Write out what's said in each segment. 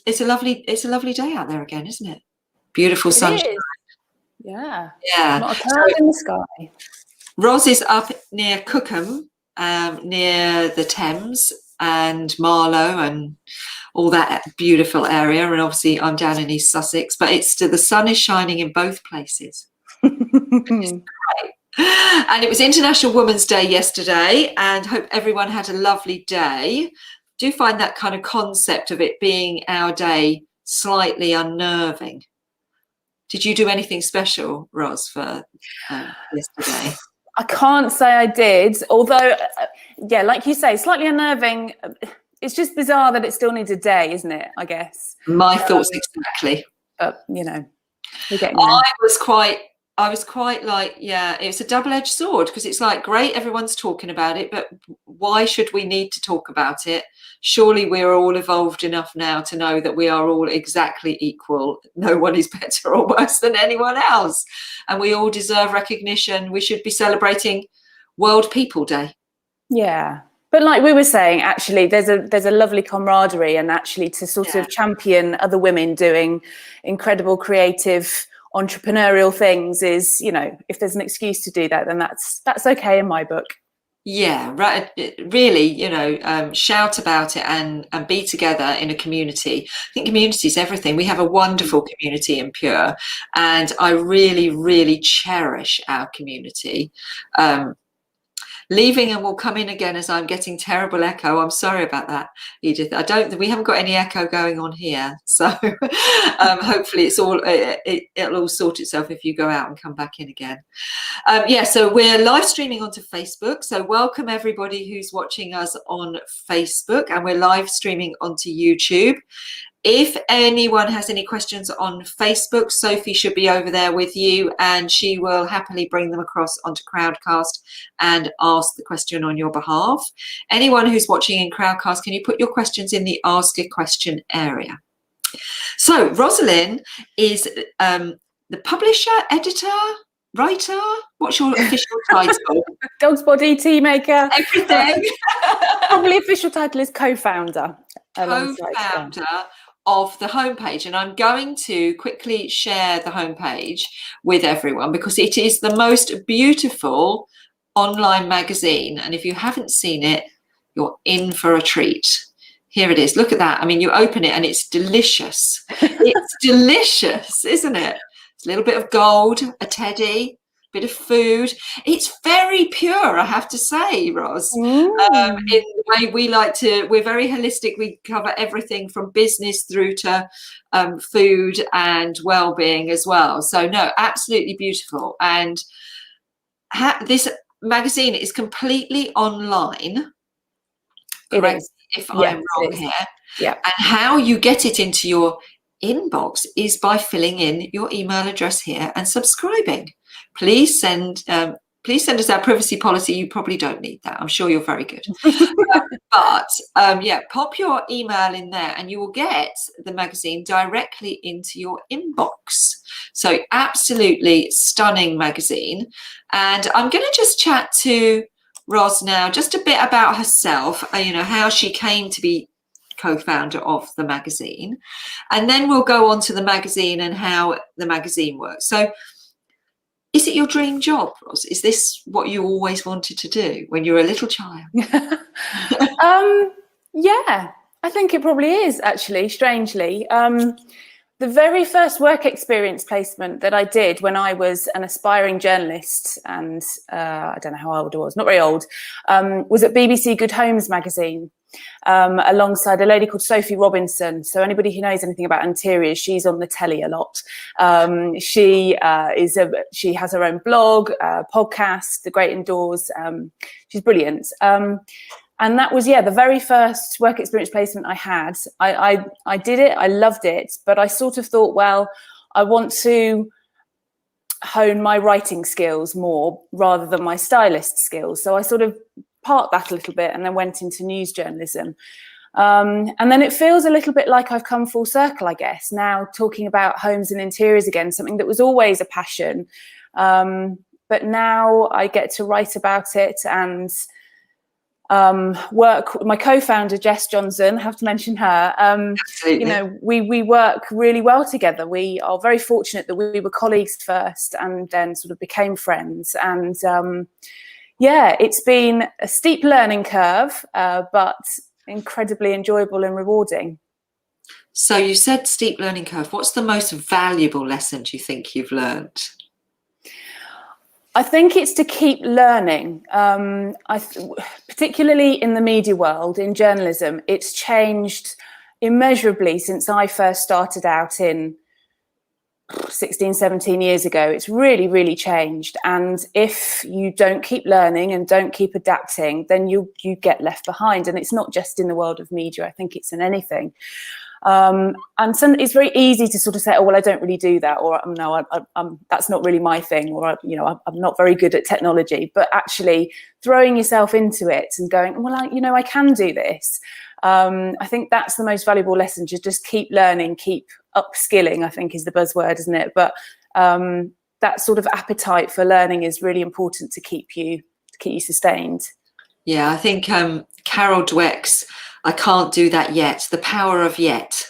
it's a lovely day out there again, isn't it? Beautiful sunshine. It is. Yeah. Yeah. Not a cloud in the sky. Ros is up near Cookham, near the Thames and Marlow and all that beautiful area. And obviously I'm down in East Sussex, but the sun is shining in both places. And it was International Women's Day yesterday, and hope everyone had a lovely day. Do find that kind of concept of it being our day slightly unnerving. Did you do anything special, Ros, for yesterday? I can't say I did, although, yeah, like you say, slightly unnerving. It's just bizarre that it still needs a day, isn't it, I guess? My thoughts exactly. But, you know, we're getting there. I was quite like, yeah, it's a double-edged sword, because it's like, great, everyone's talking about it, but why should we need to talk about it? Surely we're all evolved enough now to know that we are all exactly equal. No one is better or worse than anyone else. And we all deserve recognition. We should be celebrating World People Day. Yeah. But like we were saying, actually, there's a lovely camaraderie, and actually to sort of champion other women doing incredible creative entrepreneurial things is, you know, if there's an excuse to do that, then that's okay in my book. Yeah, right. Really, you know, shout about it and be together in a community. I think community is everything. We have a wonderful community in Pure, and I really, really cherish our community. Leaving and will come in again as I'm getting terrible echo. I'm sorry about that, Edith. We haven't got any echo going on here, so hopefully it'll all sort itself if you go out and come back in again. So we're live streaming onto Facebook. So welcome everybody who's watching us on Facebook, and we're live streaming onto YouTube. If anyone has any questions on Facebook, Sophie should be over there with you, and she will happily bring them across onto Crowdcast and ask the question on your behalf. Anyone who's watching in Crowdcast, can you put your questions in the Ask a Question area? So Rosalind is the publisher, editor, writer. What's your official title? Dog's body, tea maker. Everything. Probably official title is co-founder. Co-founder of the homepage, and I'm going to quickly share the homepage with everyone because it is the most beautiful online magazine, and if you haven't seen it, you're in for a treat. Here it is. Look at that. I mean, you open it and it's delicious. It's delicious, isn't it? It's a little bit of gold, a teddy, bit of food. It's very pure, I have to say, Ros. In the way we like to, we're very holistic. We cover everything from business through to food and well-being as well. So no, absolutely beautiful. And this magazine is completely online. Correct, if I'm wrong here. Yeah. And how you get it into your inbox is by filling in your email address here and subscribing. Please send us our privacy policy. You probably don't need that. I'm sure you're very good. But pop your email in there and you will get the magazine directly into your inbox. So absolutely stunning magazine. And I'm going to just chat to Ros now, just a bit about herself, how she came to be co-founder of the magazine. And then we'll go on to the magazine and how the magazine works. So is it your dream job, Ros? Is this what you always wanted to do when you were a little child? Yeah, I think it probably is, actually, strangely. The very first work experience placement that I did when I was an aspiring journalist, and I don't know how old I was, not very old, was at BBC Good Homes magazine. Alongside a lady called Sophie Robinson. So anybody who knows anything about interiors, she's on the telly a lot. She has her own blog, podcast, The Great Indoors. She's brilliant. And that was, the very first work experience placement I had. I did it, I loved it, but I sort of thought, well, I want to hone my writing skills more rather than my stylist skills. So I sort of part that a little bit and then went into news journalism. And then it feels a little bit like I've come full circle, I guess, now talking about homes and interiors again, something that was always a passion. But now I get to write about it, and work. My co-founder Jess Johnson, have to mention her. Absolutely. You know, we work really well together. We are very fortunate that we were colleagues first, and then sort of became friends. And yeah, it's been a steep learning curve, but incredibly enjoyable and rewarding. So you said steep learning curve. What's the most valuable lesson do you think you've learned? I think it's to keep learning. Particularly in the media world, in journalism, it's changed immeasurably since I first started out in 16, 17 years ago. It's really, really changed. And if you don't keep learning and don't keep adapting, then you get left behind. And it's not just in the world of media. I think it's in anything. And it's very easy to sort of say, oh, well, I don't really do that, or no, that's not really my thing, or, you know, I'm not very good at technology. But actually throwing yourself into it and going, well, I can do this. I think that's the most valuable lesson. Just keep learning, keep upskilling, I think is the buzzword, isn't it? But that sort of appetite for learning is really important to keep you sustained. Yeah, I think Carol Dweck's I can't do that yet. The power of yet.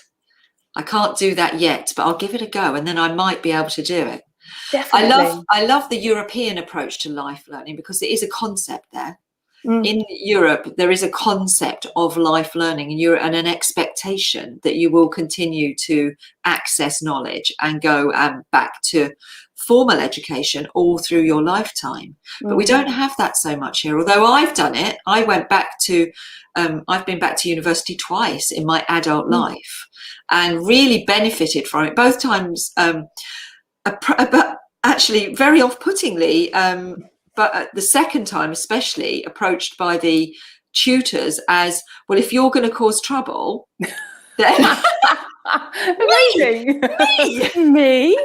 I can't do that yet, but I'll give it a go, and then I might be able to do it. Definitely. I love the European approach to life learning, because there is a concept there. In Europe, there is a concept of life learning and an expectation that you will continue to access knowledge and go back to formal education all through your lifetime. But we don't have that so much here. Although I've done it, I've been back to university twice in my adult life and really benefited from it. Both times, but actually very off-puttingly, but the second time especially approached by the tutors as, well, if you're going to cause trouble, then Amazing. Me.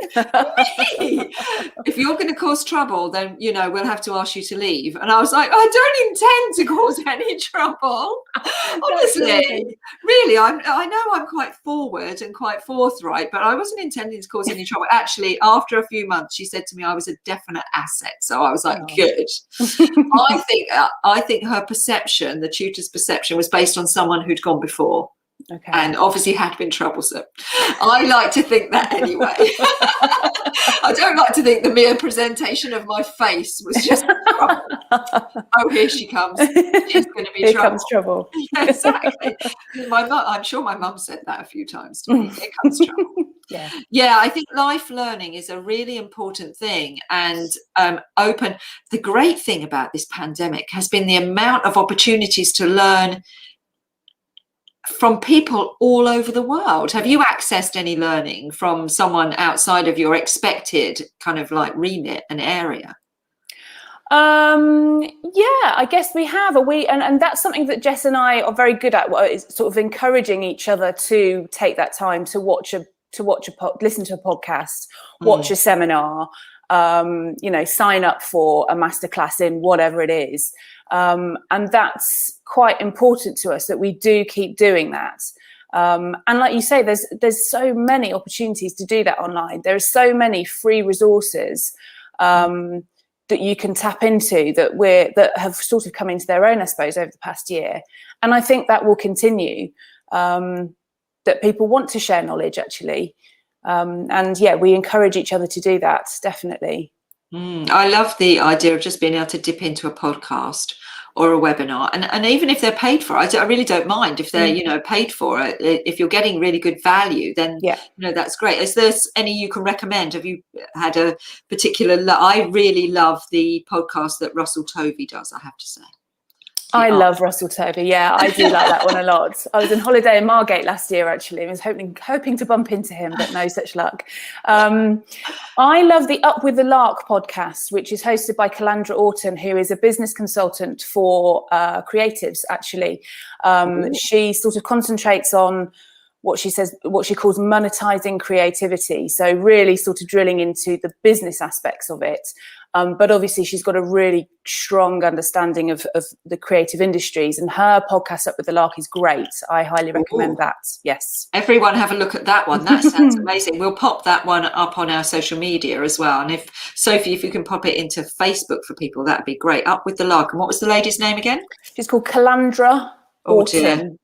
If you're going to cause trouble, then, you know, we'll have to ask you to leave. And I was like, I don't intend to cause any trouble. Honestly, really, I know I'm quite forward and quite forthright, but I wasn't intending to cause any trouble. Actually, after a few months, she said to me I was a definite asset. So I was like, good. I think her perception, the tutor's perception, was based on someone who'd gone before. Okay. And obviously had been troublesome. I like to think that anyway. I don't like to think the mere presentation of my face was just trouble. Oh, here she comes. She's going to be here trouble. Comes trouble. Yeah, exactly. I'm sure my mum said that a few times to me. Here comes trouble. Yeah, I think life learning is a really important thing, and open. The great thing about this pandemic has been the amount of opportunities to learn from people all over the world. Have you accessed any learning from someone outside of your expected kind of like remit and area? Yeah, I guess we have. And that's something that Jess and I are very good at, is sort of encouraging each other to take that time to listen to a podcast, watch a seminar, you know, sign up for a masterclass in whatever it is. And that's quite important to us, that we do keep doing that. And like you say, there's so many opportunities to do that online. There are so many free resources that you can tap into that have sort of come into their own, I suppose, over the past year. And I think that will continue, that people want to share knowledge, actually. And yeah, we encourage each other to do that, definitely. I love the idea of just being able to dip into a podcast or a webinar, and even if they're paid for it, I really don't mind if they're you know, paid for it. If you're getting really good value, then you know, that's great. Is there any you can recommend? Have you had a particular? I really love the podcast that Russell Tovey does, I have to say. I love Russell Tovey. Yeah, I do like that one a lot. I was on holiday in Margate last year, actually. I was hoping to bump into him, but no such luck. I love the Up with the Lark podcast, which is hosted by Calandra Orton, who is a business consultant for creatives, actually. She sort of concentrates on what she calls monetizing creativity. So really sort of drilling into the business aspects of it. But obviously she's got a really strong understanding of the creative industries, and her podcast Up with the Lark is great. I highly recommend that. Yes. Everyone have a look at that one. That sounds amazing. We'll pop that one up on our social media as well. And if Sophie, if you can pop it into Facebook for people, that'd be great. Up with the Lark. And what was the lady's name again? She's called Calandra Orton.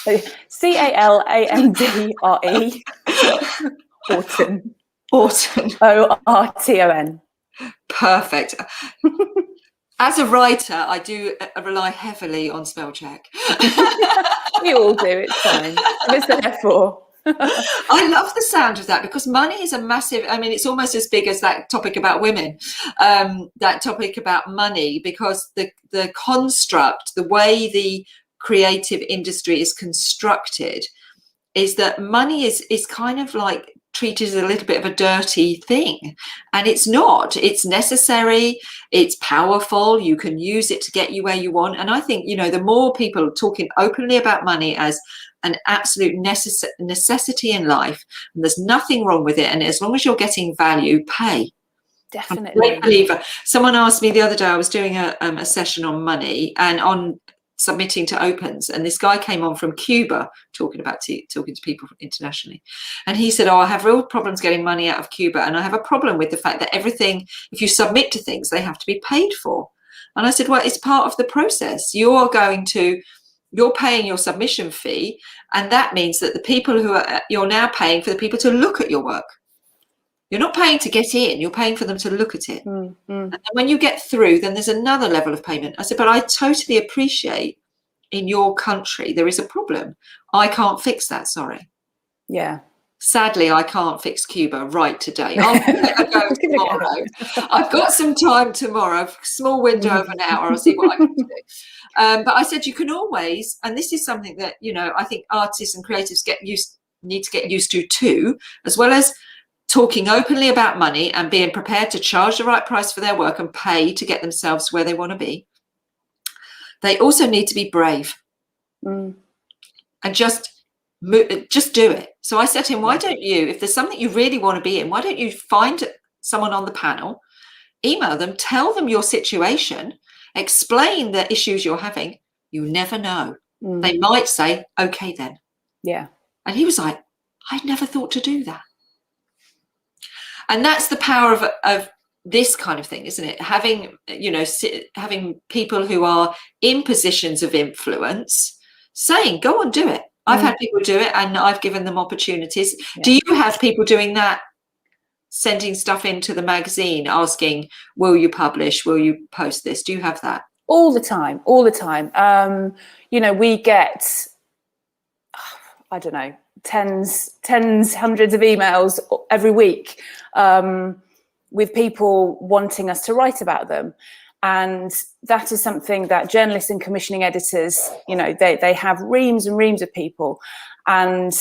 Calandre. Orton. Orton. Orton. Perfect. As a writer, I do rely heavily on spell check. We all do. It's fine. It's there for. I love the sound of that, because money is a massive, I mean, it's almost as big as that topic about women, that topic about money, because the construct, the way the creative industry is constructed, is that money is kind of like treated as a little bit of a dirty thing, and it's not. It's necessary, it's powerful, you can use it to get you where you want. And I think, you know, the more people talking openly about money as an absolute necessity in life, and there's nothing wrong with it, and as long as you're getting value, pay. Definitely. I'm a great believer. Someone asked me the other day, I was doing a session on money and on submitting to opens, and this guy came on from Cuba talking to people internationally, and he said, I have real problems getting money out of Cuba, and I have a problem with the fact that everything, if you submit to things, they have to be paid for. And I said, well, it's part of the process. You're paying your submission fee, and that means that the people you're now paying for the people to look at your work. You're not paying to get in, you're paying for them to look at it. And then when you get through, then there's another level of payment. I said, but I totally appreciate in your country there is a problem. I can't fix that, sorry. Yeah. Sadly, I can't fix Cuba right today. I'll give it a go tomorrow. I've got some time tomorrow, small window of an hour, I'll see what I can do. But I said, you can always, and this is something that, you know, I think artists and creatives need to get used to too, as well as talking openly about money and being prepared to charge the right price for their work and pay to get themselves where they want to be. They also need to be brave and just do it. So I said to him, why don't you, if there's something you really want to be in, why don't you find someone on the panel, email them, tell them your situation, explain the issues you're having. You never know. They might say, okay then. Yeah. And he was like, I'd never thought to do that. And that's the power of this kind of thing, isn't it? Having, you know, having people who are in positions of influence saying, go on, do it. I've had people do it and I've given them opportunities. Yeah. Do you have people doing that, sending stuff into the magazine, asking, will you publish? Will you post this? Do you have that? All the time. You know, we get, I don't know, tens, hundreds of emails every week with people wanting us to write about them. And that is something that journalists and commissioning editors, you know, they have reams and reams of people. And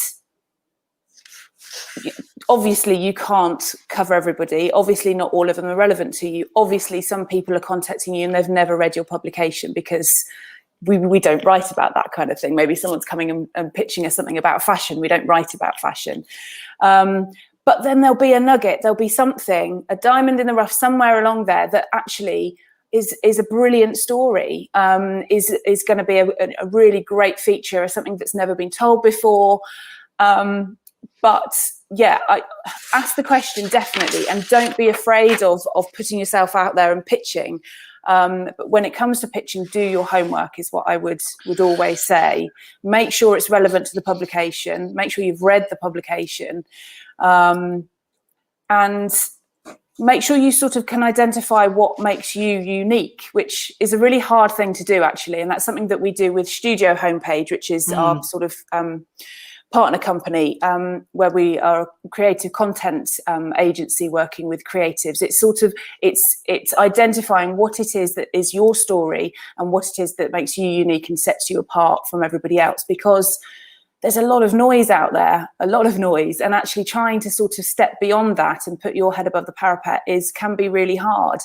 obviously you can't cover everybody. Obviously not all of them are relevant to you. Obviously some people are contacting you and they've never read your publication, because we don't write about that kind of thing. Maybe someone's coming and pitching us something about fashion. We don't write about fashion. But then there'll be a nugget, there'll be something, a diamond in the rough somewhere along there that actually is a brilliant story, is going to be a really great feature, or something that's never been told before. But yeah, I ask the question, definitely, and don't be afraid of putting yourself out there and pitching. But when it comes to pitching, do your homework is what I would always say. Make sure it's relevant to the publication. Make sure you've read the publication, and make sure you sort of can identify what makes you unique, which is a really hard thing to do, actually. And that's something that we do with Studio Homepage, which is our sort of partner company, where we are a creative content agency working with creatives. It's sort of, it's identifying what it is that is your story and what it is that makes you unique and sets you apart from everybody else, because there's a lot of noise out there, and actually trying to sort of step beyond that and put your head above the parapet can be really hard.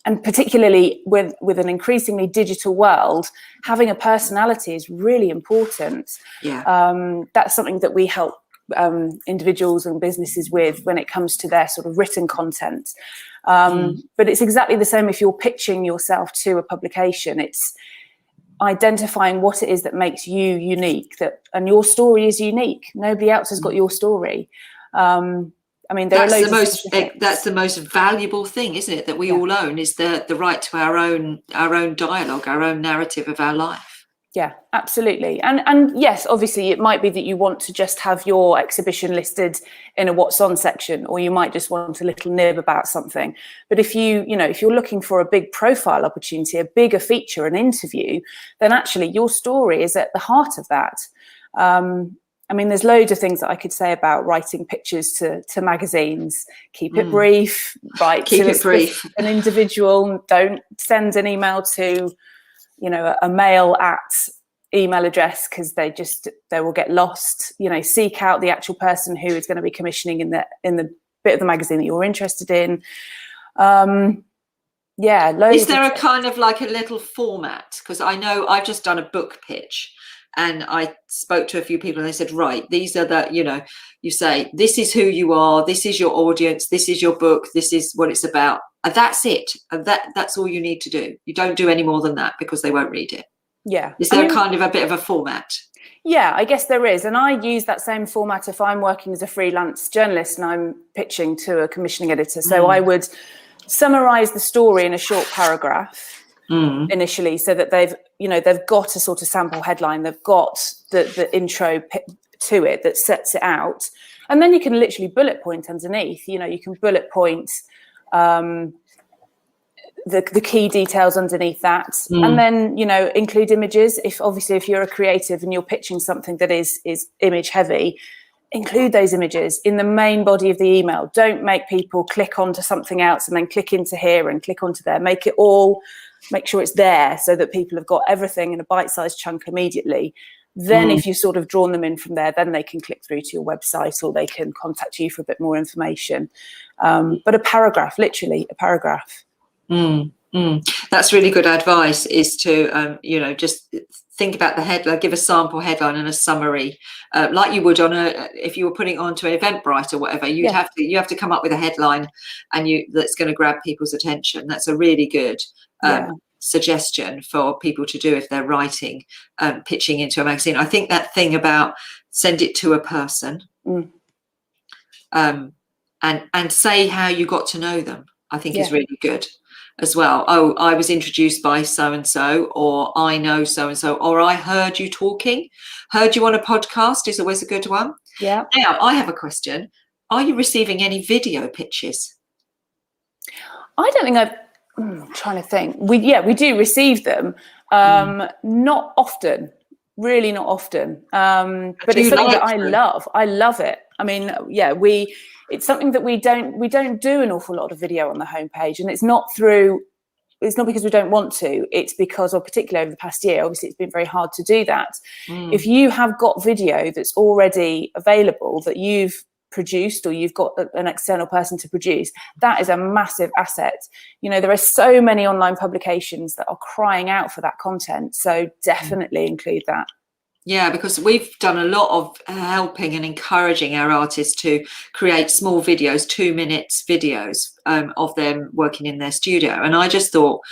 and particularly with an increasingly digital world, having a personality is really important. That's something that we help individuals and businesses with when it comes to their sort of written content. But it's exactly the same if you're pitching yourself to a publication. It's identifying what it is that makes you unique, and your story is unique. Nobody else has got your story. I mean, there are loads that's the most valuable thing, isn't it, that we all own, is the right to our own dialogue, our own narrative of our life. Yeah, absolutely. And yes, obviously it might be that you want to just have your exhibition listed in a what's on section, or you might just want a little nib about something. But if if you're looking for a big profile opportunity, a bigger feature, an interview, then actually your story is at the heart of that. I mean, there's loads of things that I could say about writing pictures to magazines. Keep it brief, keep it brief. An individual, don't send an email to a mail at email address, because they will get lost. Seek out the actual person who is going to be commissioning in the bit of the magazine that you're interested in. Is there a kind of like a little format? Because I know I've just done a book pitch, and I spoke to a few people and they said, right, these are you say, this is who you are, this is your audience, this is your book, this is what it's about. And that's it. And that's all you need to do. You don't do any more than that, because they won't read it. Yeah. Is there kind of a bit of a format? Yeah, I guess there is. And I use that same format if I'm working as a freelance journalist and I'm pitching to a commissioning editor. So I would summarize the story in a short paragraph initially, so that they've got a sort of sample headline, they've got the intro to it that sets it out. And then you can literally bullet point underneath. You can bullet point the key details underneath that, and then include images. If you're a creative and you're pitching something that is image heavy, include those images in the main body of the email. Don't make people click onto something else and then click into here and click onto there. Make sure it's there, so that people have got everything in a bite-sized chunk immediately. Then if you've sort of drawn them in from there, then they can click through to your website, or they can contact you for a bit more information. But a paragraph, literally a paragraph. That's really good advice, is to just think about the headline, give a sample headline and a summary, like you would if you were putting it onto an Eventbrite or whatever. You have to come up with a headline that's going to grab people's attention. That's a really good suggestion for people to do if they're writing, pitching into a magazine. I think that thing about send it to a person, and say how you got to know them, I think is really good as well. Oh, I was introduced by so-and-so, or I know so-and-so, or I heard you talking. Heard you on a podcast is always a good one. Yeah. Now, I have a question. Are you receiving any video pitches? I don't think I'm trying to think. We do receive them. Not often, really not often. But it's something that I love. I love it. I mean, it's something that we don't do an awful lot of video on the homepage, and it's not because we don't want to. It's because, or particularly over the past year, obviously it's been very hard to do that. If you have got video that's already available that you've produced, or you've got an external person to produce, that is a massive asset. There are so many online publications that are crying out for that content, so definitely include that. Yeah, because we've done a lot of helping and encouraging our artists to create small videos, 2 minutes videos of them working in their studio. And I just thought,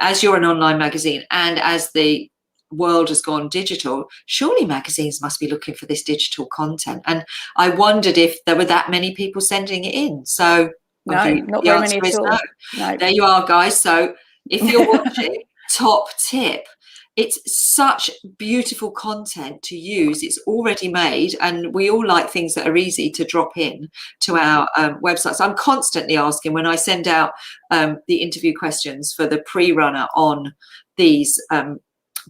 as you're an online magazine and as the world has gone digital, surely magazines must be looking for this digital content. And I wondered if there were that many people sending it in. So no, not very many at all. No. There you are, guys. So if you're watching, top tip. It's such beautiful content to use. It's already made, and we all like things that are easy to drop in to our websites. I'm constantly asking, when I send out the interview questions for the pre-runner on these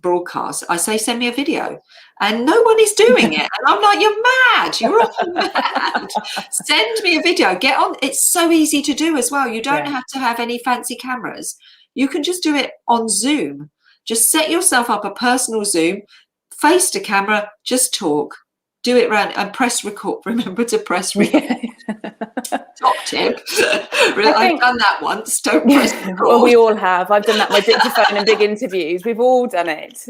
broadcasts, I say, send me a video, and no one is doing it. And I'm like, you're mad. You're all mad. Send me a video. Get on. It's so easy to do as well. You don't have to have any fancy cameras. You can just do it on Zoom. Just set yourself up a personal Zoom, face to camera, just talk, do it round and press record. Remember to press record. Top tip. I've done that once. Don't press record. Well, we all have. I've done that with my dictaphone in big interviews. We've all done it.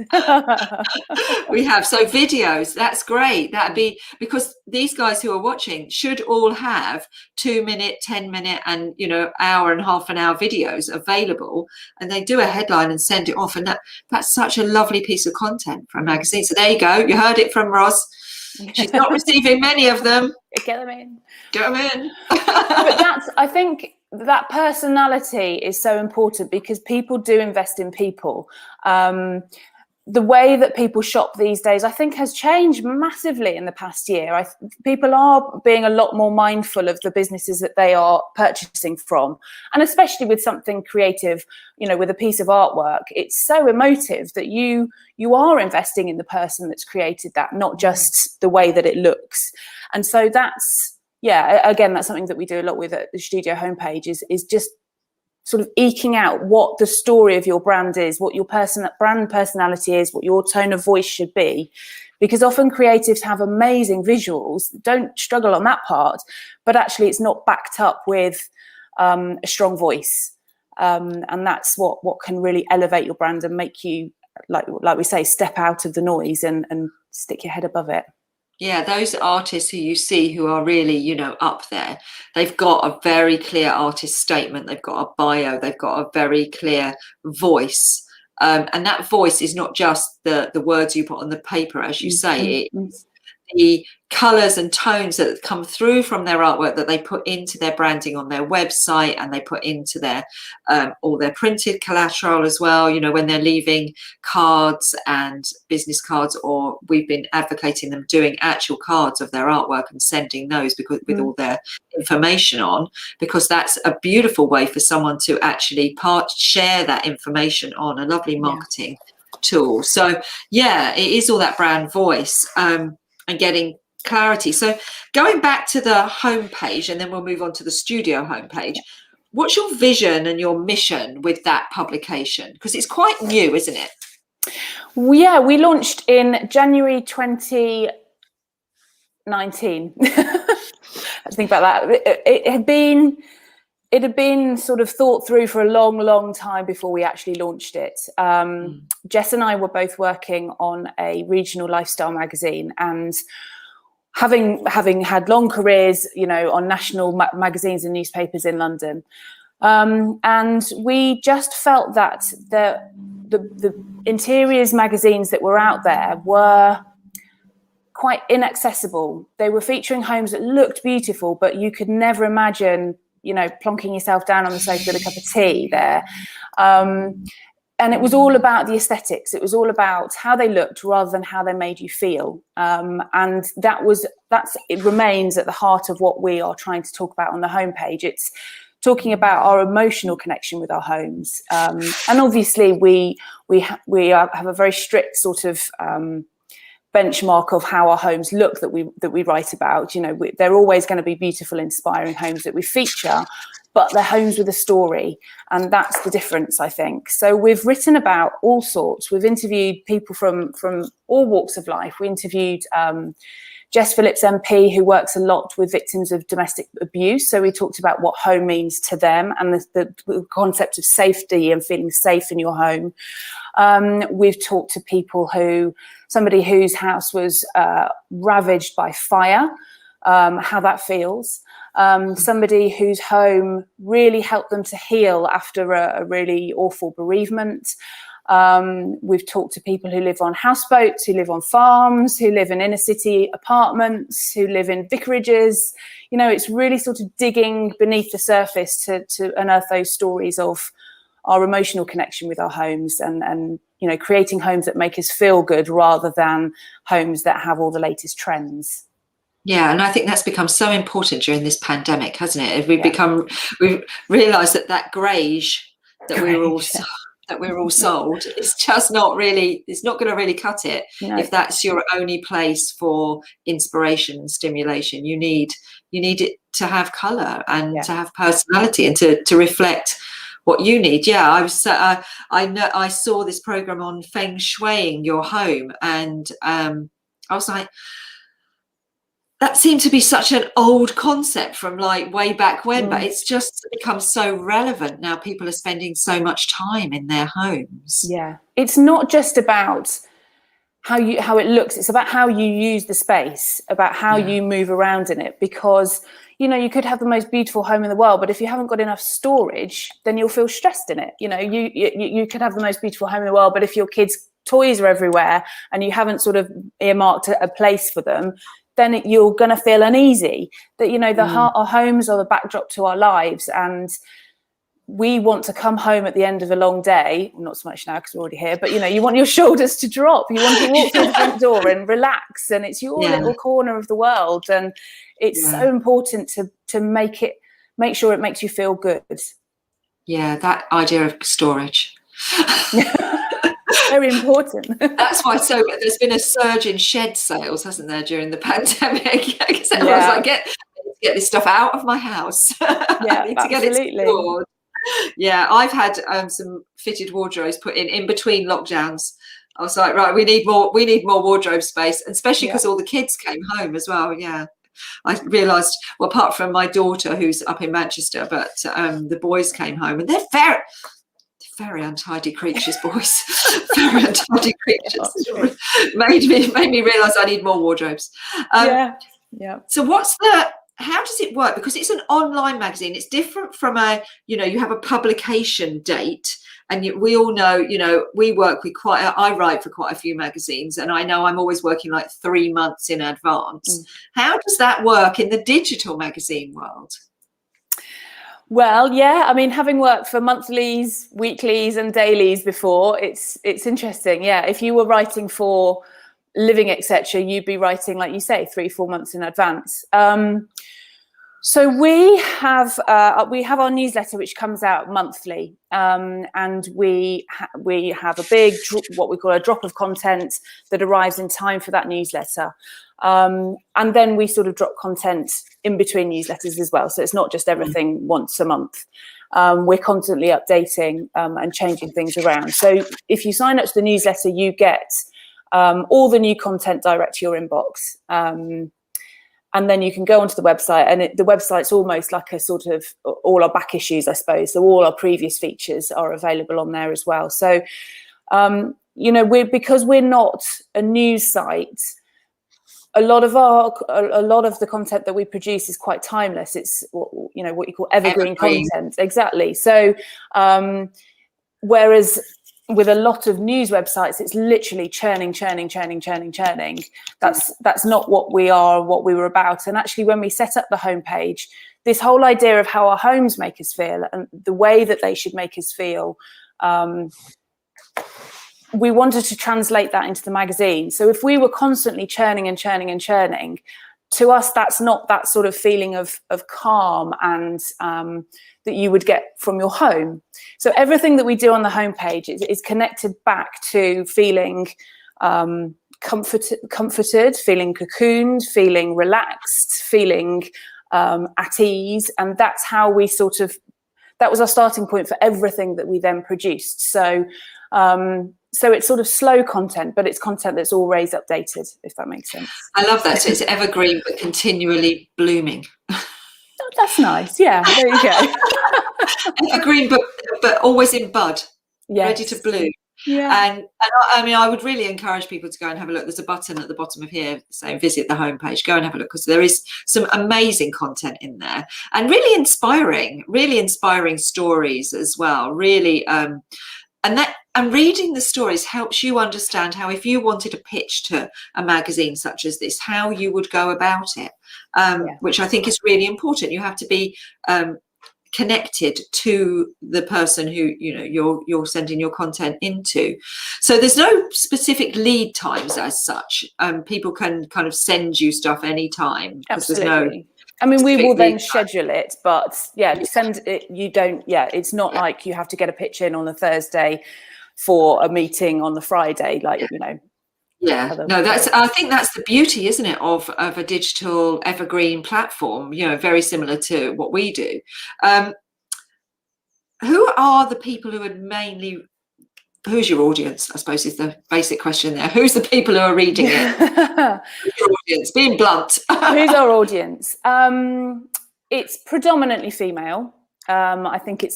We have. So videos, that's great. That'd be, because these guys who are watching should all have 2-minute, 10-minute and, you know, hour and half an hour videos available, and they do a headline and send it off. And that's such a lovely piece of content for a magazine. So there you go. You heard it from Ros. She's not receiving many of them. Get them in. Get them in. But I think that personality is so important, because people do invest in people. The way that people shop these days, I think, has changed massively in the past year. People are being a lot more mindful of the businesses that they are purchasing from, and especially with something creative, you know, with a piece of artwork, it's so emotive that you are investing in the person that's created that, not just the way that it looks. And so that's, again, that's something that we do a lot with at the studio homepage, is just sort of eking out what the story of your brand is, what your brand personality is, what your tone of voice should be. Because often creatives have amazing visuals, don't struggle on that part, but actually it's not backed up with a strong voice. And that's what can really elevate your brand and make you, like we say, step out of the noise and stick your head above it. Yeah, those artists who you see who are really, you know, up there, they've got a very clear artist statement. They've got a bio. They've got a very clear voice. And that voice is not just the words you put on the paper, as you say. It's the colours and tones that come through from their artwork that they put into their branding on their website, and they put into their all their printed collateral as well, you know, when they're leaving cards and business cards, or we've been advocating them doing actual cards of their artwork and sending those because with all their information on, because that's a beautiful way for someone to actually share that information on, a lovely marketing tool. So yeah, it is all that brand voice and getting clarity. So going back to the homepage, and then we'll move on to the studio homepage. What's your vision and your mission with that publication? Because it's quite new, isn't it? Yeah, we launched in January 2019. Let's think about that. It had been sort of thought through for a long time before we actually launched it. Jess and I were both working on a regional lifestyle magazine, and having had long careers, you know, on national magazines and newspapers in London, and we just felt that the interiors magazines that were out there were quite inaccessible. They were featuring homes that looked beautiful, but you could never imagine, you know, plonking yourself down on the sofa with a cup of tea there. And it was all about the aesthetics. It was all about how they looked rather than how they made you feel. And it remains at the heart of what we are trying to talk about on the homepage. It's talking about our emotional connection with our homes. And obviously we have a very strict sort of benchmark of how our homes look that we write about. You know, they're always going to be beautiful, inspiring homes that we feature, but they're homes with a story, and that's the difference, I think. So we've written about all sorts. We've interviewed people from all walks of life. We interviewed Jess Phillips MP, who works a lot with victims of domestic abuse. So we talked about what home means to them, and the concept of safety and feeling safe in your home. We've talked to somebody whose house was ravaged by fire, how that feels. Somebody whose home really helped them to heal after a really awful bereavement. We've talked to people who live on houseboats, who live on farms, who live in inner city apartments, who live in vicarages. You know, it's really sort of digging beneath the surface to unearth those stories of our emotional connection with our homes, and you know, creating homes that make us feel good rather than homes that have all the latest trends. Yeah, and I think that's become so important during this pandemic, hasn't it? We've realised that greige that we were all sold, it's just not really, it's not going to really cut it. No. If that's your only place for inspiration and stimulation, you need it to have colour and to have personality and to reflect what you need. Yeah, I saw this program on Feng Shuiing your home, and I was like, that seemed to be such an old concept from like way back when, but it's just become so relevant now. People are spending so much time in their homes. Yeah, it's not just about how it looks, it's about how you use the space, about how you move around in it, because you could have the most beautiful home in the world, but if you haven't got enough storage, then you'll feel stressed in it. You could have the most beautiful home in the world, but if your kids' toys are everywhere and you haven't sort of earmarked a place for them, then you're going to feel uneasy. That our homes are the backdrop to our lives, and we want to come home at the end of a long day, not so much now because we're already here, but you want your shoulders to drop, you want to walk through the front door and relax, and it's your little corner of the world, and it's so important to make sure it makes you feel good. That idea of storage. Very important. That's why there's been a surge in shed sales, hasn't there, during the pandemic? Because everyone's like, get this stuff out of my house. I need to get it stored. I've had some fitted wardrobes put in between lockdowns. I was like, right, we need more wardrobe space, and especially because all the kids came home as well. I realised, well, apart from my daughter who's up in Manchester, but the boys came home, and they're very untidy creatures, boys. Very untidy creatures. Made me realise I need more wardrobes. So how does it work? Because it's an online magazine. It's different from you have a publication date, and we all know, we work with I write for quite a few magazines, and I know I'm always working like 3 months in advance. How does that work in the digital magazine world? Well, I mean, having worked for monthlies, weeklies and dailies before, it's interesting. If you were writing for Living, etc., you'd be writing, like you say, 3-4 months in advance. So we have our newsletter, which comes out monthly, and we have a big what we call a drop of content that arrives in time for that newsletter, and then we sort of drop content in between newsletters as well. So it's not just everything once a month. We're constantly updating and changing things around. So if you sign up to the newsletter, you get all the new content direct to your inbox. And then you can go onto the website, and the website's almost like a sort of all our back issues, I suppose. So all our previous features are available on there as well. So, because we're not a news site, a lot of the content that we produce is quite timeless. It's what you call evergreen content. Exactly. So, whereas with a lot of news websites, it's literally churning. That's not what we are, what we were about. And actually, when we set up the homepage, this whole idea of how our homes make us feel and the way that they should make us feel, we wanted to translate that into the magazine. So if we were constantly churning, to us, that's not that sort of feeling of calm and that you would get from your home. So everything that we do on the homepage is connected back to feeling comforted, feeling cocooned, feeling relaxed, feeling at ease. And that's how that was our starting point for everything that we then produced. So it's sort of slow content, but it's content that's always updated, if that makes sense. I love that. So it's evergreen, but continually blooming. That's nice. Yeah, there you go. Evergreen, but always in bud, ready to bloom. Yeah. And I mean, I would really encourage people to go and have a look. There's a button at the bottom of here saying visit the homepage. Go and have a look, because there is some amazing content in there, and really inspiring stories as well. Really, and reading the stories helps you understand how, if you wanted to pitch to a magazine such as this, how you would go about it, which I think is really important. You have to be connected to the person who you're sending your content into. So there's no specific lead times as such. People can kind of send you stuff anytime. Absolutely. I mean, we will then schedule it, but send it. You don't. It's not like you have to get a pitch in on a Thursday for a meeting on the Friday. I think that's the beauty, isn't it, of a digital evergreen platform, very similar to what we do. Who are the people who would mainly who's your audience, I suppose, is the basic question there. Who's the people who are reading it? Who's your audience? Being blunt. Who's our audience? It's predominantly female. I think the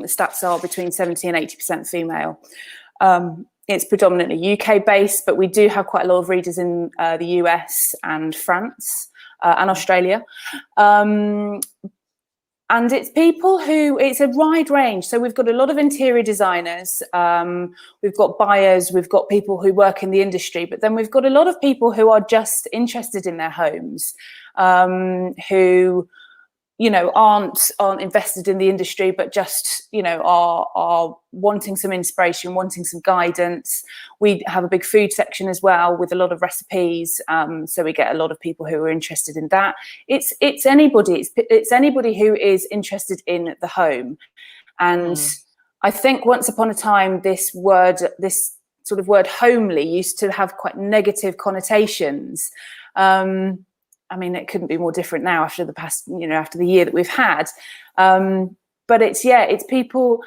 stats are between 70 and 80% female. It's predominantly UK based, but we do have quite a lot of readers in the US and France and Australia. And it's people it's a wide range. So we've got a lot of interior designers, we've got buyers, we've got people who work in the industry, but then we've got a lot of people who are just interested in their homes, who, you know, aren't invested in the industry, but just, you know, are wanting some inspiration, wanting some guidance. We have a big food section as well with a lot of recipes. So we get a lot of people who are interested in that. It's anybody who is interested in the home. And I think once upon a time, this sort of word homely used to have quite negative connotations. I mean, it couldn't be more different now after the past, you know, after the year that we've had. But it's people,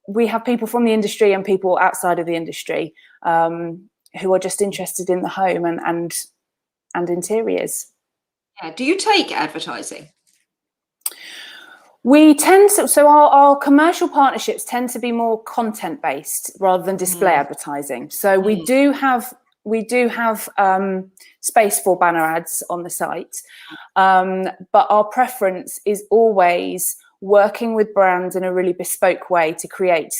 we have people from the industry and people outside of the industry who are just interested in the home and interiors. Yeah. Do you take advertising? We tend to, so our commercial partnerships tend to be more content based rather than display advertising. So we do have space for banner ads on the site, but our preference is always working with brands in a really bespoke way to create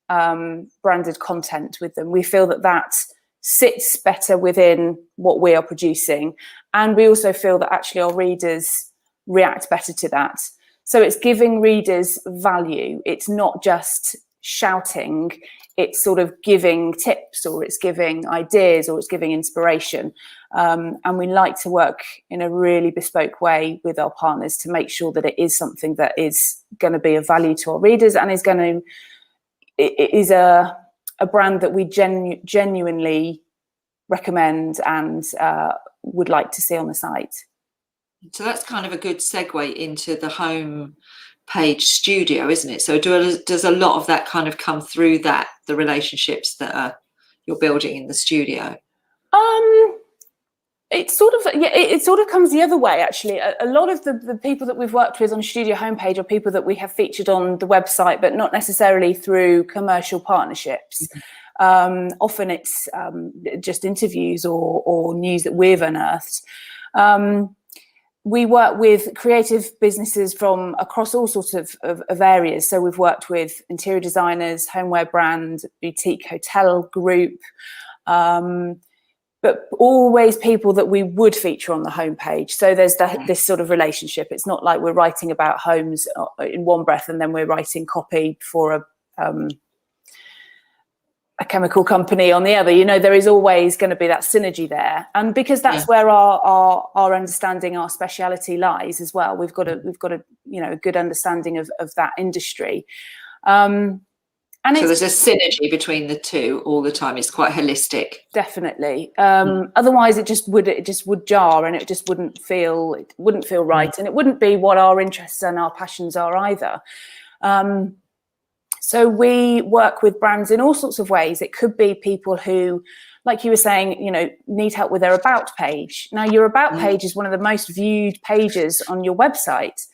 branded content with them. We feel that sits better within what we are producing, and we also feel that actually our readers react better to that. So it's giving readers value. It's not just shouting, it's sort of giving tips, or it's giving ideas, or it's giving inspiration. And we like to work in a really bespoke way with our partners to make sure that it is something that is going to be of value to our readers and is a brand that we genuinely recommend and would like to see on the site. So that's kind of a good segue into the home page studio, isn't it? So does a lot of that kind of come through the relationships that you're building in the studio? It sort of comes the other way, actually. A lot of the people that we've worked with on studio homepage are people that we have featured on the website, but not necessarily through commercial partnerships. Often it's just interviews or news that we've unearthed. We work with creative businesses from across all sorts of areas. So we've worked with interior designers, homeware brand, boutique hotel group, but always people that we would feature on the homepage. So there's this sort of relationship. It's not like we're writing about homes in one breath and then we're writing copy for a chemical company on the other. You know, there is always going to be that synergy there, and because that's where our understanding, our speciality lies as well. We've got a you know, a good understanding of that industry, and so there's a synergy between the two all the time. It's quite holistic, definitely. Otherwise, it just would jar, and it just wouldn't feel right, and it wouldn't be what our interests and our passions are either. So we work with brands in all sorts of ways. It could be people who, like you were saying, you know, need help with their about page. Now, your about page is one of the most viewed pages on your website.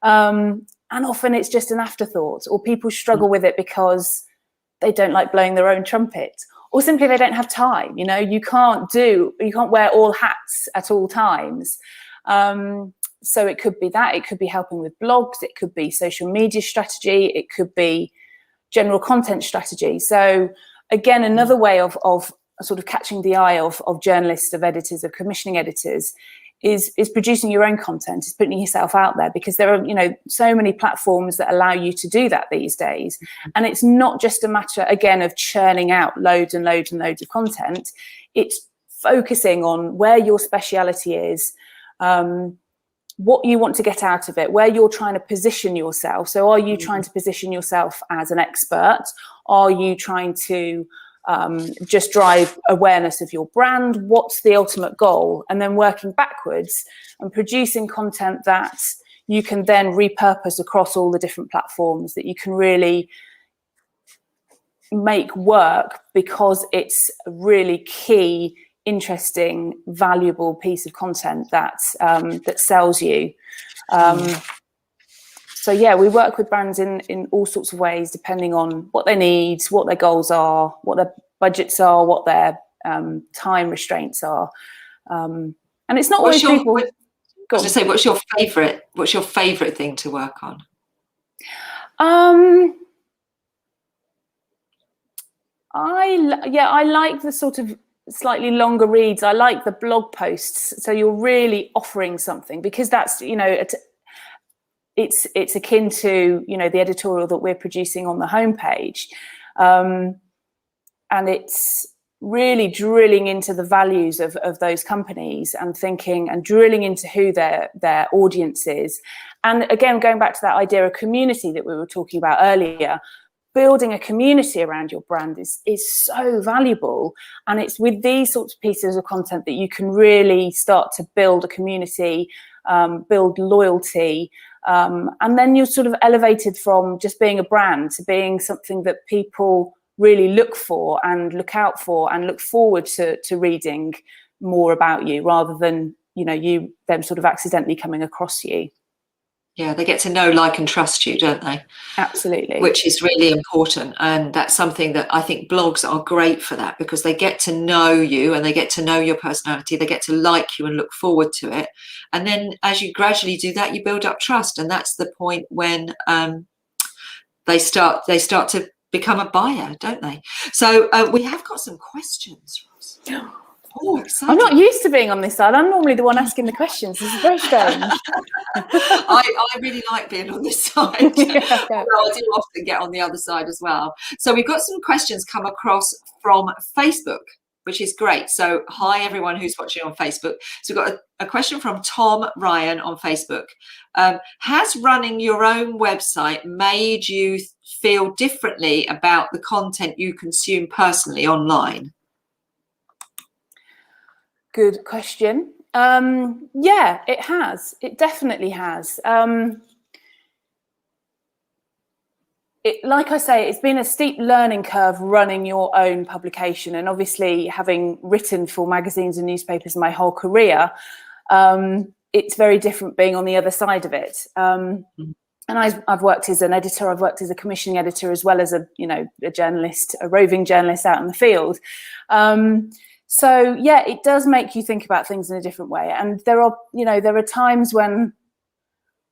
And often it's just an afterthought, or people struggle with it because they don't like blowing their own trumpet, or simply they don't have time. You know, you can't wear all hats at all times. So it could be that, it could be helping with blogs, it could be social media strategy, it could be general content strategy. So again, another way of sort of catching the eye of journalists, of editors, of commissioning editors is producing your own content, is putting yourself out there, because there are, you know, so many platforms that allow you to do that these days. And it's not just a matter, again, of churning out loads and loads and loads of content. It's focusing on where your speciality is, what you want to get out of it, where you're trying to position yourself. So are you trying to position yourself as an expert? Are you trying to just drive awareness of your brand? What's the ultimate goal? And then working backwards and producing content that you can then repurpose across all the different platforms, that you can really, make work because it's a really key, interesting, valuable piece of content that sells you. So yeah, we work with brands in all sorts of ways, depending on what they need, what their goals are, what their budgets are, what their time restraints are. And it's not always people. I was going to say, what's your favorite thing to work on? I like the sort of slightly longer reads. I like the blog posts. So you're really offering something, because that's, it's akin to, the editorial that we're producing on the homepage. And it's really drilling into the values of those companies and thinking and drilling into who their audience is. And again, going back to that idea of community that we were talking about earlier, building a community around your brand is so valuable. And it's with these sorts of pieces of content that you can really start to build a community, build loyalty. And then you're sort of elevated from just being a brand to being something that people really look for and look out for and look forward to reading more about you, rather than, them sort of accidentally coming across you. Yeah, they get to know, like, and trust you, don't they? Absolutely. Which is really important. And that's something that I think blogs are great for, that, because they get to know you and they get to know your personality. They get to like you and look forward to it. And then as you gradually do that, you build up trust. And that's the point when they start to become a buyer, don't they? So we have got some questions, Ros. Oh, exciting. I'm not used to being on this side. I'm normally the one asking the questions. This is very strange. I really like being on this side. Yeah. Although I do often get on the other side as well. So we've got some questions come across from Facebook, which is great. So hi, everyone who's watching on Facebook. So we've got a question from Tom Ryan on Facebook. Has running your own website made you feel differently about the content you consume personally online? Good question. Yeah, it has. It definitely has. Like I say, it's been a steep learning curve running your own publication. And obviously, having written for magazines and newspapers my whole career, it's very different being on the other side of it. And I've worked as an editor, I've worked as a commissioning editor, as well as a journalist, a roving journalist out in the field. So yeah, it does make you think about things in a different way. And there are times when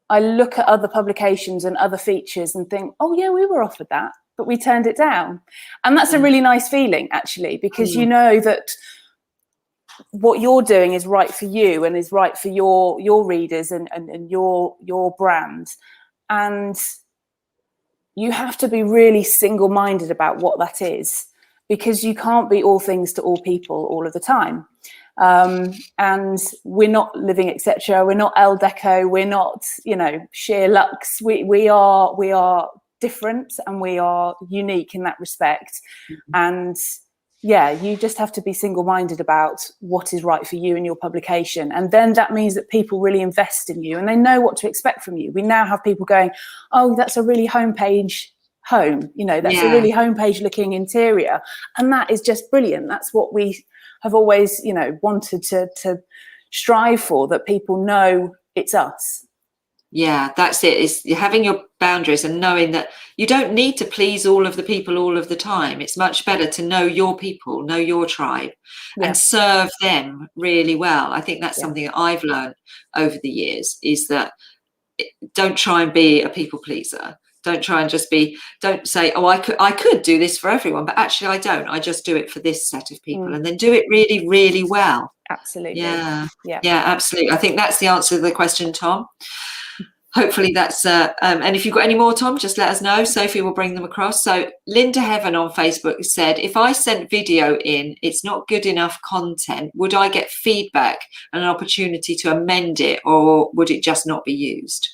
I look at other publications and other features and think, oh yeah, we were offered that, but we turned it down. And that's a really nice feeling, actually, because you know that what you're doing is right for you and is right for your readers and your brand. And you have to be really single-minded about what that is, because you can't be all things to all people all of the time. And we're not Living Etc. We're not Elle Deco. We're not, Sheer Luxe. We are different and we are unique in that respect. Mm-hmm. And yeah, you just have to be single-minded about what is right for you and your publication. And then that means that people really invest in you and they know what to expect from you. We now have people going, oh, that's a really homepage home, that's a really homepage looking interior, and that is just brilliant. That's what we have always wanted to strive for, that people know it's us. Yeah, that's it. Is having your boundaries and knowing that you don't need to please all of the people all of the time. It's much better to know your people, know your tribe, and serve them really well. I think that's something that I've learned over the years, is that don't try and be a people pleaser. Don't try and don't say, oh, I could do this for everyone, but actually I don't. I just do it for this set of people, and then do it really, really well. Absolutely. Yeah, absolutely. I think that's the answer to the question, Tom. Hopefully that's, and if you've got any more, Tom, just let us know. Sophie will bring them across. So Linda Heaven on Facebook said, if I sent video in, it's not good enough content, would I get feedback and an opportunity to amend it, or would it just not be used?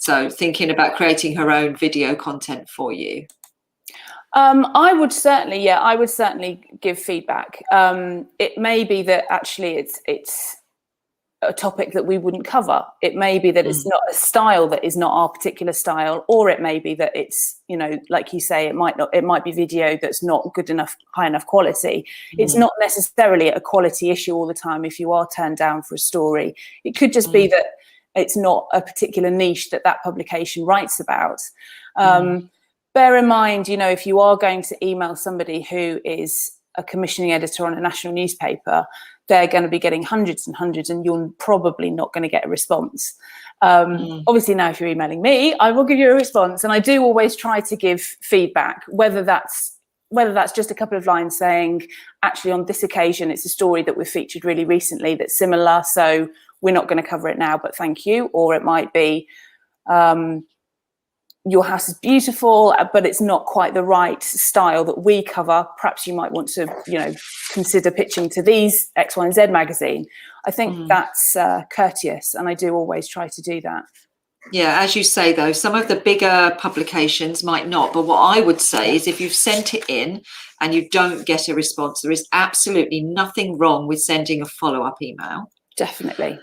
So thinking about creating her own video content for you. I would certainly give feedback. It may be that actually a topic that we wouldn't cover. It may be that it's not a style that is not our particular style, or it may be that it's, you know, like you say, it might be video that's not good enough, high enough quality. It's not necessarily a quality issue all the time if you are turned down for a story. It could just be that it's not a particular niche that publication writes about. Bear in mind, you know, if you are going to email somebody who is a commissioning editor on a national newspaper, they're going to be getting hundreds and hundreds, and you're probably not going to get a response. Obviously, now if you're emailing me, I will give you a response, and I do always try to give feedback, whether that's just a couple of lines saying, actually, on this occasion, it's a story that we've featured really recently that's similar, so we're not going to cover it now, but thank you. Or it might be, your house is beautiful, but it's not quite the right style that we cover. Perhaps you might want to, you know, consider pitching to these X, Y, and Z magazine. I think that's courteous, and I do always try to do that. Yeah, as you say, though, some of the bigger publications might not. But what I would say is if you've sent it in and you don't get a response, there is absolutely nothing wrong with sending a follow-up email. Definitely.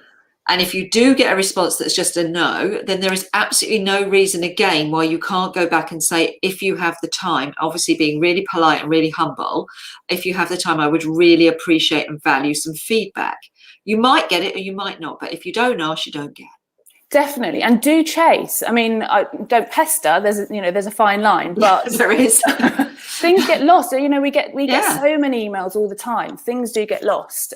And if you do get a response that's just a no, then there is absolutely no reason, again, why you can't go back and say, if you have the time, obviously being really polite and really humble, if you have the time, I would really appreciate and value some feedback. You might get it or you might not, but if you don't ask, you don't get. Definitely. And do chase. I mean, don't pester. There's a fine line, but there is. Things get lost. You know, we get so many emails all the time. Things do get lost.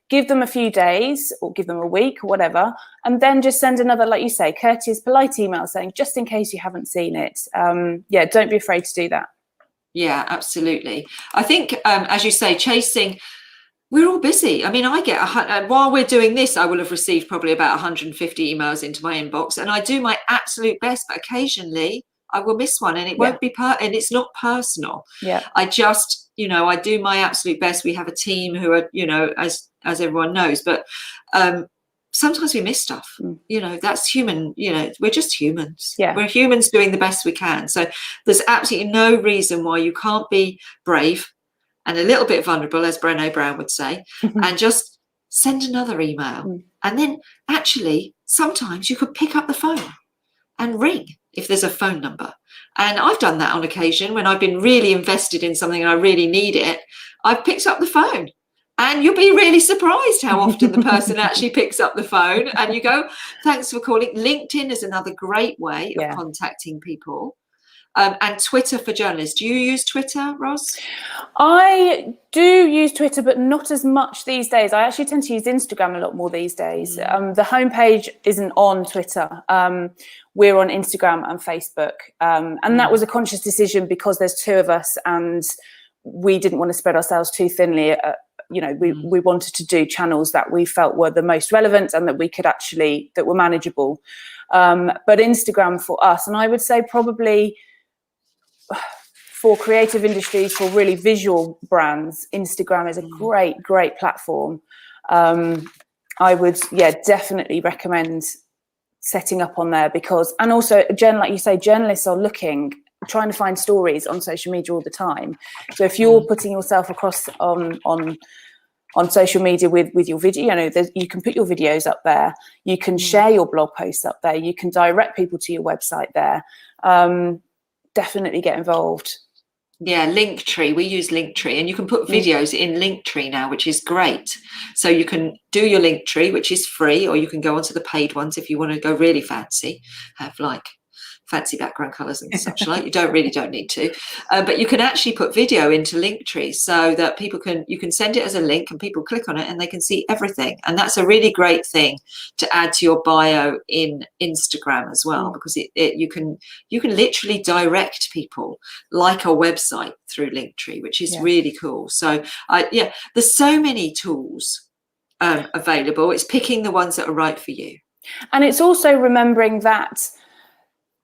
Give them a few days or give them a week or whatever, and then just send another, like you say, courteous, polite email saying, just in case you haven't seen it. Don't be afraid to do that. Yeah, absolutely. I think, as you say, chasing. We're all busy. I mean, I get while we're doing this, I will have received probably about 150 emails into my inbox, and I do my absolute best, but occasionally I will miss one, and it won't be and it's not personal. Yeah. I just, you know, I do my absolute best. We have a team who are, you know, as everyone knows, but sometimes we miss stuff. You know, that's human. You know, we're just humans. Yeah. We're humans doing the best we can. So there's absolutely no reason why you can't be brave and a little bit vulnerable, as Brené Brown would say, and just send another email. And then actually, sometimes you could pick up the phone and ring if there's a phone number. And I've done that on occasion when I've been really invested in something and I really need it. I've picked up the phone, and you'll be really surprised how often the person actually picks up the phone, and you go, thanks for calling. LinkedIn is another great way of contacting people. And Twitter for journalists. Do you use Twitter, Ros? I do use Twitter, but not as much these days. I actually tend to use Instagram a lot more these days. The homepage isn't on Twitter. We're on Instagram and Facebook. And that was a conscious decision because there's two of us and we didn't want to spread ourselves too thinly. You know, we wanted to do channels that we felt were the most relevant and that we could actually, that were manageable. But Instagram for us, and I would say probably for creative industries, for really visual brands, Instagram is a great platform. I would, definitely recommend setting up on there because, and also, like you say, journalists are trying to find stories on social media all the time. So if you're putting yourself across on social media with your video, you know, you can put your videos up there, you can share your blog posts up there, you can direct people to your website there. Definitely get involved. Yeah, Linktree. We use Linktree, and you can put videos in Linktree now, which is great. So you can do your Linktree, which is free, or you can go onto the paid ones if you want to go really fancy, have like fancy background colours and such like. You don't need to, but you can actually put video into Linktree so that you can send it as a link and people click on it and they can see everything. And that's a really great thing to add to your bio in Instagram as well, because you can literally direct people like a website through Linktree, which is really cool. So there's so many tools available. It's picking the ones that are right for you. And it's also remembering that,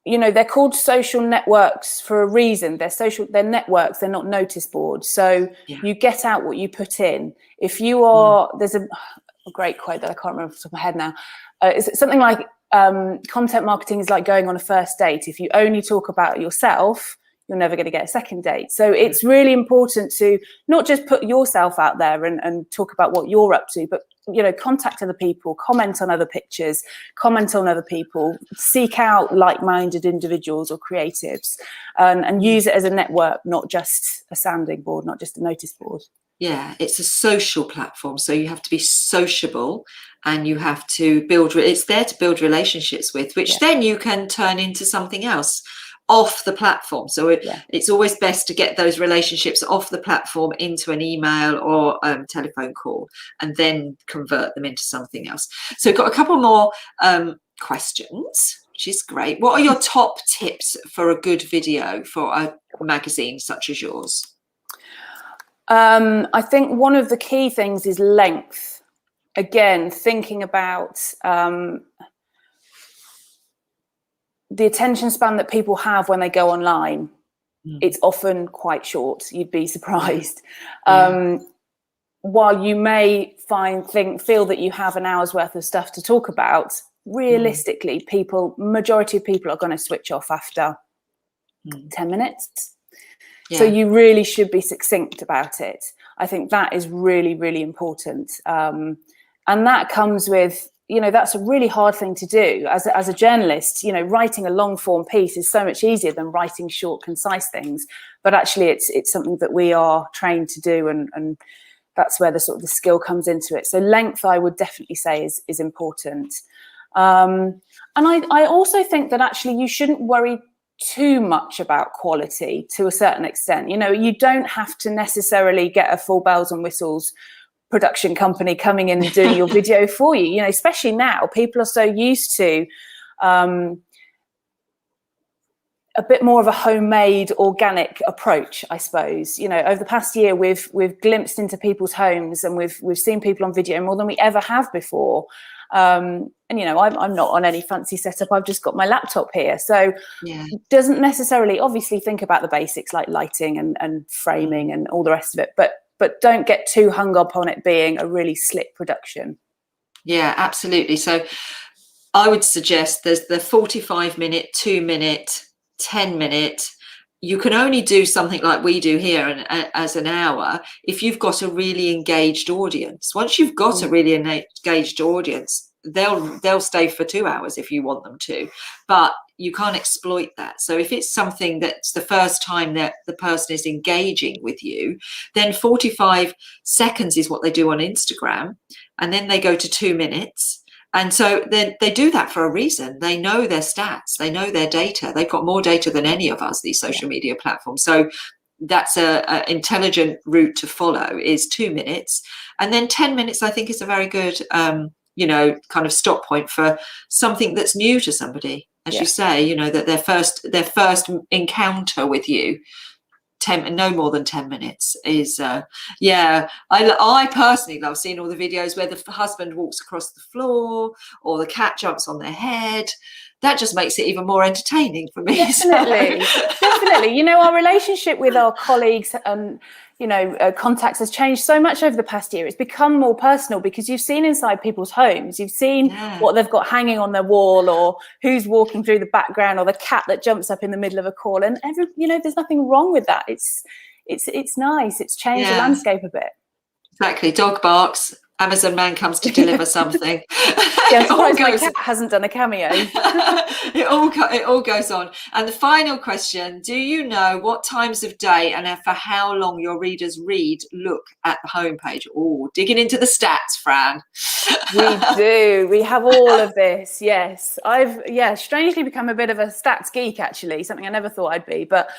you know, they're called social networks for a reason. They're networks, they're not notice boards. So you get out what you put in. If you are, there's a great quote that I can't remember off the top of my head now. Is something like content marketing is like going on a first date. If you only talk about yourself, you're never going to get a second date. So it's really important to not just put yourself out there and talk about what you're up to, but, contact other people, comment on other pictures, comment on other people, seek out like-minded individuals or creatives, and use it as a network, not just a sounding board, not just a notice board. Yeah, it's a social platform, so you have to be sociable, and you have to it's there to build relationships with, which then you can turn into something else off the platform. So it's always best to get those relationships off the platform into an email or telephone call, and then convert them into something else. So we've got a couple more questions, which is great. What are your top tips for a good video for a magazine such as yours? I think one of the key things is length. Again, thinking about the attention span that people have when they go online. It's often quite short. You'd be surprised. While you may feel that you have an hour's worth of stuff to talk about, realistically, majority of people are going to switch off after 10 minutes. So you really should be succinct about it. I think that is really, really important. And that comes with, that's a really hard thing to do. As a journalist, writing a long form piece is so much easier than writing short, concise things. But actually, it's something that we are trained to do, and that's where the sort of the skill comes into it. So length, I would definitely say, is important. And I also think that actually you shouldn't worry too much about quality to a certain extent. You don't have to necessarily get a full bells and whistles production company coming in and doing your video for you. Especially now, people are so used to a bit more of a homemade, organic approach, I suppose. Over the past year, we've glimpsed into people's homes, and we've seen people on video more than we ever have before. And I'm not on any fancy setup. I've just got my laptop here. So doesn't necessarily obviously think about the basics like lighting and framing and all the rest of it. But don't get too hung up on it being a really slick production. Yeah, absolutely. So I would suggest there's the 45-minute, 2-minute, 10-minute. You can only do something like we do here as an hour if you've got a really engaged audience. Once you've got a really engaged audience, they'll stay for 2 hours if you want them to, but you can't exploit that. So if it's something that's the first time that the person is engaging with you, then 45 seconds is what they do on Instagram, and then they go to 2 minutes. And so then they do that for a reason. They know their stats, they know their data. They've got more data than any of us, these social media platforms. So that's a intelligent route to follow, is 2 minutes. And then 10 minutes, I think, is a very good, kind of stop point for something that's new to somebody. As you say, that their first encounter with you, no more than 10 minutes is I personally love seeing all the videos where the husband walks across the floor or the cat jumps on their head. That just makes it even more entertaining for me. Definitely. Our relationship with our colleagues and contacts has changed so much over the past year. It's become more personal because you've seen inside people's homes. You've seen what they've got hanging on their wall, or who's walking through the background, or the cat that jumps up in the middle of a call. And there's nothing wrong with that. It's nice. It's changed the landscape a bit. Exactly. Dog barks. Amazon man comes to deliver something. I'm surprised my cat hasn't done a cameo. It all goes on. And the final question: do you know what times of day and for how long your readers look at the homepage? Oh, digging into the stats, Fran. We do. We have all of this. Yes, I've strangely become a bit of a stats geek, actually. Something I never thought I'd be, but.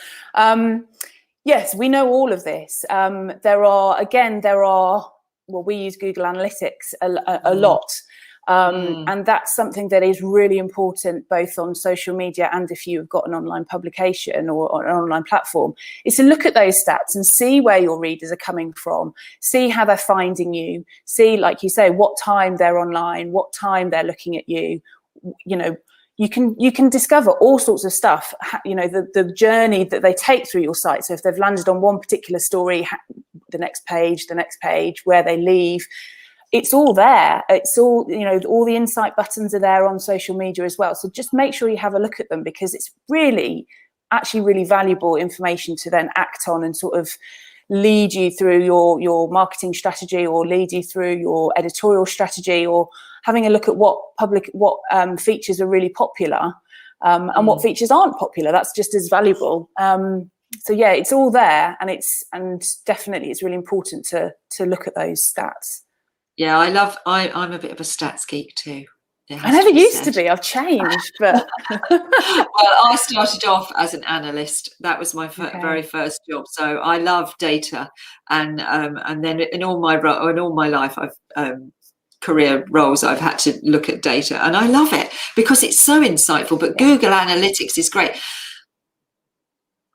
Yes, we know all of this. There are. Well, we use Google Analytics a lot. And that's something that is really important, both on social media and if you've got an online publication or an online platform, is to look at those stats and see where your readers are coming from, see how they're finding you, see, like you say, what time they're online, what time they're looking at you. You can discover all sorts of stuff, the journey that they take through your site. So if they've landed on one particular story, the next page, where they leave, it's all there. It's all, all the insight buttons are there on social media as well. So just make sure you have a look at them, because it's really actually really valuable information to then act on and sort of lead you through your marketing strategy, or lead you through your editorial strategy, or having a look at what features are really popular, and what features aren't popular. That's just as valuable. So yeah, it's all there, and definitely it's really important to look at those stats. Yeah, I'm a bit of a stats geek too. I never used to be. I've changed, but well, I started off as an analyst. That was my very first job. So I love data, and then in all my life, I've career roles, I've had to look at data, and I love it because it's so insightful. But Google Analytics is great.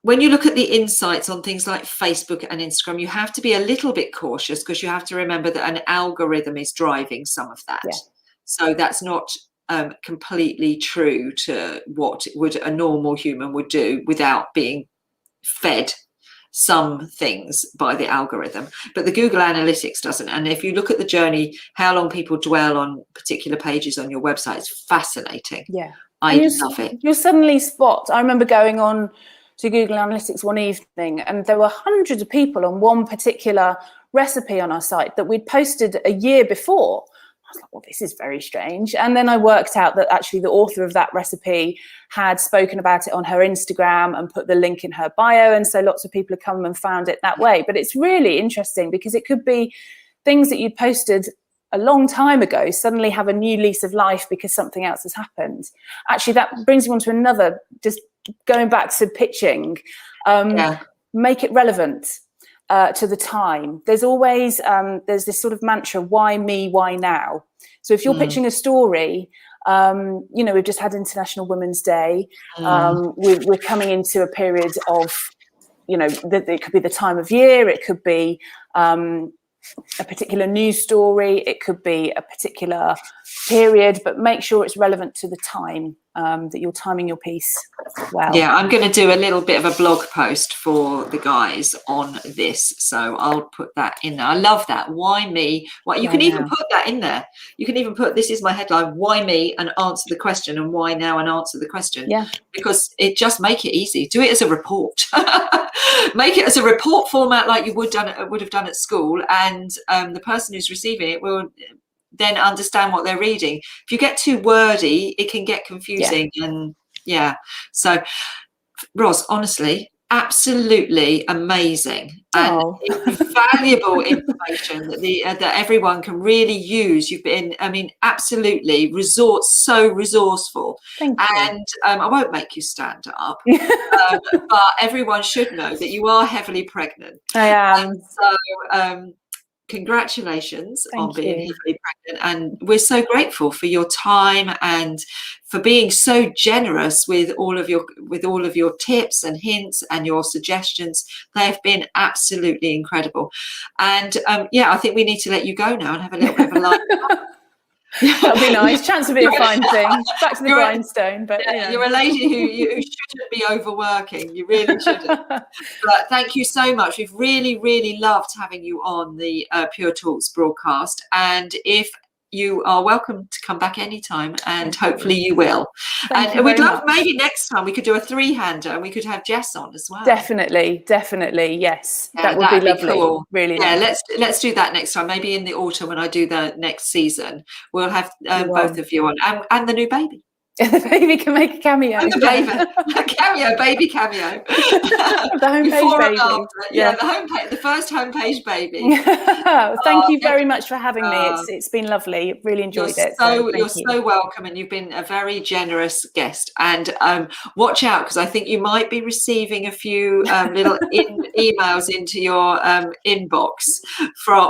When you look at the insights on things like Facebook and Instagram, you have to be a little bit cautious, because you have to remember that an algorithm is driving some of that. Yeah. So that's not completely true to what a normal human would do without being fed some things by the algorithm. But the Google Analytics doesn't. And if you look at the journey, how long people dwell on particular pages on your website, it's fascinating. Yeah, I love it. You'll suddenly spot. I remember going on to Google Analytics one evening, and there were hundreds of people on one particular recipe on our site that we'd posted a year before. I was like, well, this is very strange. And then I worked out that actually the author of that recipe had spoken about it on her Instagram and put the link in her bio. And so lots of people have come and found it that way. But it's really interesting, because it could be things that you posted a long time ago suddenly have a new lease of life because something else has happened. Actually, that brings you on to another, just going back to pitching, make it relevant to the time. There's always there's this sort of mantra, why me, why now? So if you're pitching a story, we've just had International Women's Day. We're coming into a period of, it could be the time of year, it could be a particular news story, it could be a particular period, but make sure it's relevant to the time, that you're timing your piece well. Yeah, I'm going to do a little bit of a blog post for the guys on this, so I'll put that in there. I love that. Why me? Well, you can even put that in there. You can even put, this is my headline, why me, and answer the question, and why now, and answer the question. Yeah, because it just make it easy. Do it as a report. Make it as a report format, like you would have done at school, and the person who's receiving it will then understand what they're reading. If you get too wordy, it can get confusing. And so Ros, honestly, absolutely amazing, and valuable information that everyone can really use. You've been, absolutely so resourceful. Thank you. And I won't make you stand up, but everyone should know that you are heavily pregnant. I am. And so congratulations on being heavily pregnant, and we're so grateful for your time and for being so generous with all of your tips and hints and your suggestions. They have been absolutely incredible. And I think we need to let you go now and have a little bit of a light. That'd be nice. Chance to be a fine thing. Back to the grindstone. But you're a lady who shouldn't be overworking. You really shouldn't. But thank you so much. We've really, really loved having you on the Pure Talks broadcast. And if you are welcome to come back anytime, and hopefully you will. And we'd love, maybe next time we could do a three-hander, and we could have Jess on as well. Definitely, yes. That would be lovely. Cool. Really nice. Let's do that next time. Maybe in the autumn when I do the next season, we'll have both of you on, and the new baby. The baby can make a cameo. And the baby, baby cameo. The homepage baby. The homepage, the first homepage baby. Thank you very much for having me. It's been lovely. Really enjoyed it. You're so welcome, and you've been a very generous guest. And watch out, because I think you might be receiving a few little emails into your inbox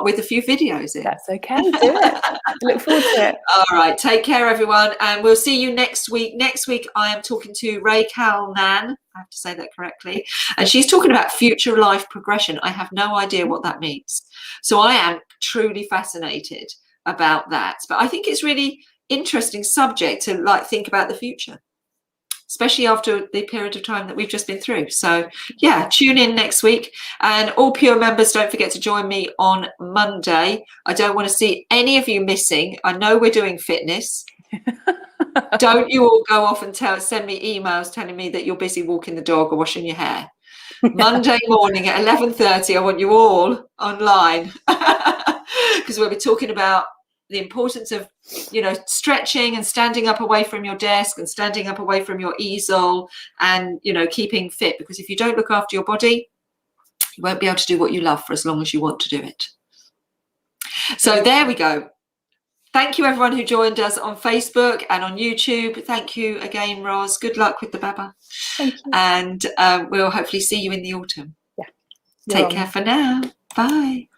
with a few videos in. That's okay. Do it. Look forward to it. All right. Take care, everyone, and we'll see you next week. Next week, I am talking to Ray Kalnan. I have to say that correctly. And she's talking about future life progression. I have no idea what that means. So I am truly fascinated about that. But I think it's really interesting subject to think about the future, especially after the period of time that we've just been through. So tune in next week. And all Pure members, don't forget to join me on Monday. I don't want to see any of you missing. I know we're doing fitness. Don't you all go off and send me emails telling me that you're busy walking the dog or washing your hair. Monday morning at 11:30, I want you all online because we'll be talking about the importance of, stretching and standing up away from your desk and standing up away from your easel and, keeping fit, because if you don't look after your body, you won't be able to do what you love for as long as you want to do it. So there we go. Thank you everyone who joined us on Facebook and on YouTube. Thank you again, Ros. Good luck with the Baba. Thank you. And we'll hopefully see you in the autumn. Yeah. Take care for now. Bye.